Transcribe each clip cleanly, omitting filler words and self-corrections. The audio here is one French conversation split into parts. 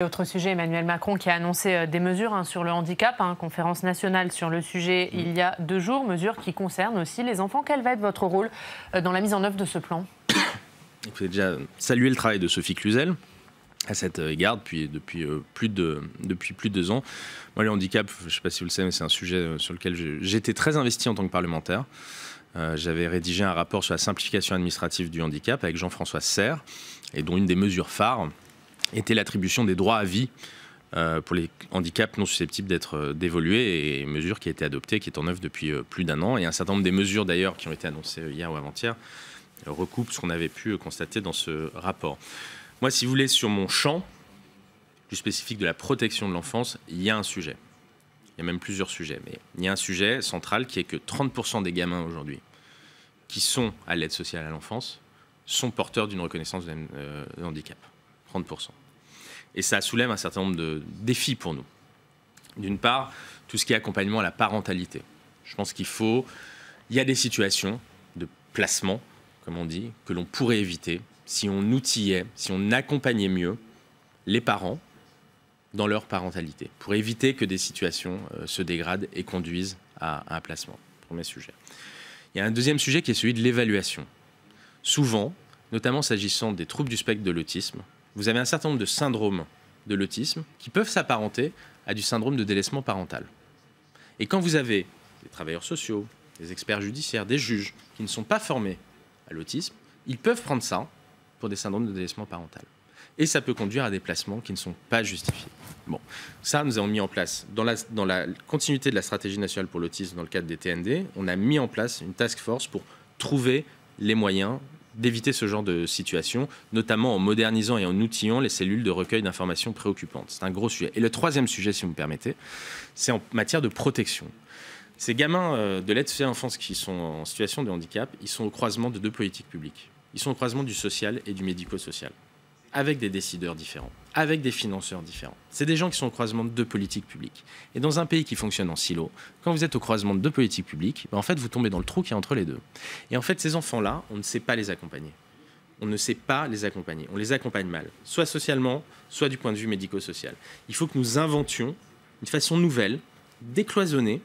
Autre sujet, Emmanuel Macron qui a annoncé des mesures sur le handicap, conférence nationale sur le sujet il y a 2 jours, mesures qui concernent aussi les enfants. Quel va être votre rôle dans la mise en œuvre de ce plan? Il faut déjà saluer le travail de Sophie Cluzel à cet égard depuis plus de 2 ans. Moi, le handicap, je ne sais pas si vous le savez, mais c'est un sujet sur lequel j'étais très investi en tant que parlementaire. J'avais rédigé un rapport sur la simplification administrative du handicap avec Jean-François Serre, et dont une des mesures phares était l'attribution des droits à vie pour les handicaps non susceptibles d'être dévolués, et une mesure qui a été adoptée, qui est en œuvre depuis plus d'1 an. Et un certain nombre des mesures d'ailleurs qui ont été annoncées hier ou avant-hier recoupent ce qu'on avait pu constater dans ce rapport. Moi, si vous voulez, sur mon champ plus spécifique de la protection de l'enfance, il y a un sujet. Il y a même plusieurs sujets, mais il y a un sujet central qui est que 30% des gamins aujourd'hui qui sont à l'aide sociale à l'enfance sont porteurs d'une reconnaissance de handicap. 30%. Et ça soulève un certain nombre de défis pour nous. D'une part, tout ce qui est accompagnement à la parentalité. Je pense qu'il y a des situations de placement, comme on dit, que l'on pourrait éviter si on outillait, si on accompagnait mieux les parents dans leur parentalité, pour éviter que des situations se dégradent et conduisent à un placement. Premier sujet. Il y a un deuxième sujet qui est celui de l'évaluation. Souvent, notamment s'agissant des troubles du spectre de l'autisme, vous avez un certain nombre de syndromes de l'autisme qui peuvent s'apparenter à du syndrome de délaissement parental. Et quand vous avez des travailleurs sociaux, des experts judiciaires, des juges qui ne sont pas formés à l'autisme, ils peuvent prendre ça pour des syndromes de délaissement parental. Et ça peut conduire à des placements qui ne sont pas justifiés. Bon, ça, nous avons mis en place, dans la continuité de la stratégie nationale pour l'autisme, dans le cadre des TND, on a mis en place une task force pour trouver les moyens d'éviter ce genre de situation, notamment en modernisant et en outillant les cellules de recueil d'informations préoccupantes. C'est un gros sujet. Et le troisième sujet, si vous me permettez, c'est en matière de protection. Ces gamins de l'aide sociale à l'enfance qui sont en situation de handicap, ils sont au croisement de 2 politiques publiques. Ils sont au croisement du social et du médico-social, avec des décideurs différents, avec des financeurs différents. C'est des gens qui sont au croisement de 2 politiques publiques. Et dans un pays qui fonctionne en silo, quand vous êtes au croisement de 2 politiques publiques, en fait, vous tombez dans le trou qui est entre les deux. Et en fait, ces enfants-là, on ne sait pas les accompagner. On ne sait pas les accompagner. On les accompagne mal, soit socialement, soit du point de vue médico-social. Il faut que nous inventions une façon nouvelle, décloisonnée,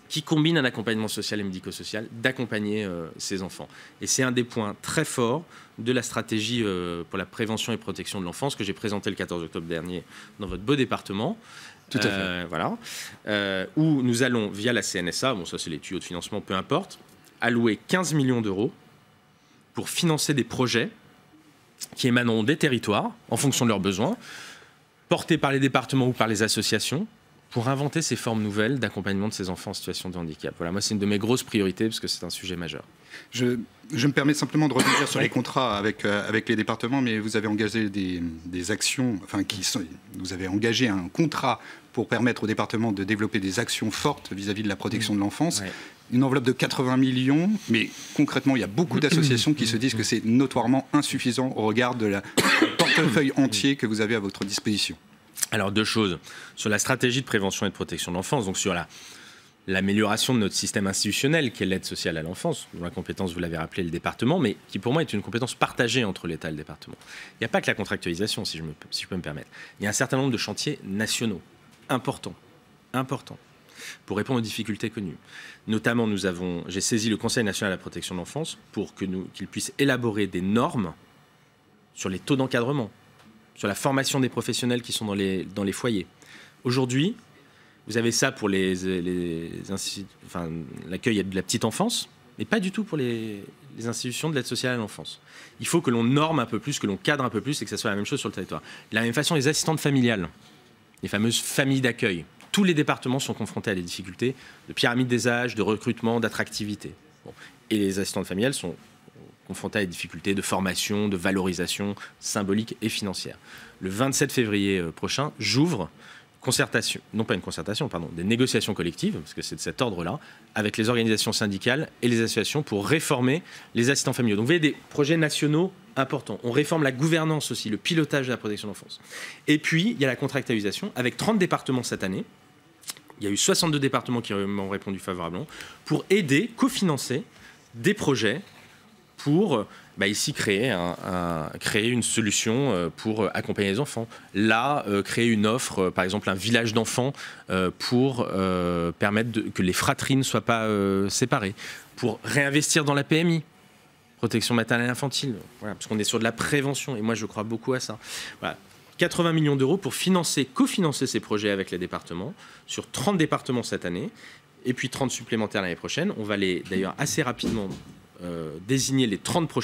qui combine un accompagnement social et médico-social, d'accompagner ces enfants. Et c'est un des points très forts de la stratégie pour la prévention et protection de l'enfance que j'ai présentée le 14 octobre dernier dans votre beau département. Tout à fait. Voilà. Où nous allons, via la CNSA, bon ça c'est les tuyaux de financement, peu importe, allouer 15 millions d'euros pour financer des projets qui émaneront des territoires, en fonction de leurs besoins, portés par les départements ou par les associations, pour inventer ces formes nouvelles d'accompagnement de ces enfants en situation de handicap. Voilà, moi, c'est une de mes grosses priorités parce que c'est un sujet majeur. Je me permets simplement de revenir sur les contrats avec les départements, mais vous avez engagé des actions, vous avez engagé un contrat pour permettre aux départements de développer des actions fortes vis-à-vis de la protection de l'enfance. Ouais. Une enveloppe de 80 millions, mais concrètement, il y a beaucoup d'associations qui se disent que c'est notoirement insuffisant au regard de la portefeuille entier que vous avez à votre disposition. Alors 2 choses. Sur la stratégie de prévention et de protection de l'enfance, donc sur l'amélioration de notre système institutionnel qui est l'aide sociale à l'enfance, dont la compétence, vous l'avez rappelé, le département, mais qui pour moi est une compétence partagée entre l'État et le département. Il n'y a pas que la contractualisation, si je peux me permettre. Il y a un certain nombre de chantiers nationaux importants, pour répondre aux difficultés connues. Notamment, j'ai saisi le Conseil national de la protection de l'enfance pour qu'il puisse élaborer des normes sur les taux d'encadrement, sur la formation des professionnels qui sont dans les foyers. Aujourd'hui, vous avez ça pour l'accueil de la petite enfance, mais pas du tout pour les institutions de l'aide sociale à l'enfance. Il faut que l'on norme un peu plus, que l'on cadre un peu plus et que ça soit la même chose sur le territoire. De la même façon, les assistantes familiales, les fameuses familles d'accueil, tous les départements sont confrontés à des difficultés de pyramide des âges, de recrutement, d'attractivité. Bon. Et les assistantes familiales sont confrontés à des difficultés de formation, de valorisation symbolique et financière. Le 27 février prochain, j'ouvre des négociations collectives, parce que c'est de cet ordre-là, avec les organisations syndicales et les associations pour réformer les assistants familiaux. Donc vous voyez des projets nationaux importants. On réforme la gouvernance aussi, le pilotage de la protection de l'enfance. Et puis, il y a la contractualisation avec 30 départements cette année. Il y a eu 62 départements qui m'ont répondu favorablement pour aider, cofinancer des projets pour ici créer une solution pour accompagner les enfants. Là, créer une offre, par exemple un village d'enfants pour permettre que les fratries ne soient pas séparées, pour réinvestir dans la PMI, protection maternelle infantile, voilà, parce qu'on est sur de la prévention et moi je crois beaucoup à ça. Voilà. 80 millions d'euros pour cofinancer ces projets avec les départements, sur 30 départements cette année, et puis 30 supplémentaires l'année prochaine. On va d'ailleurs assez rapidement désigner les 30 prochains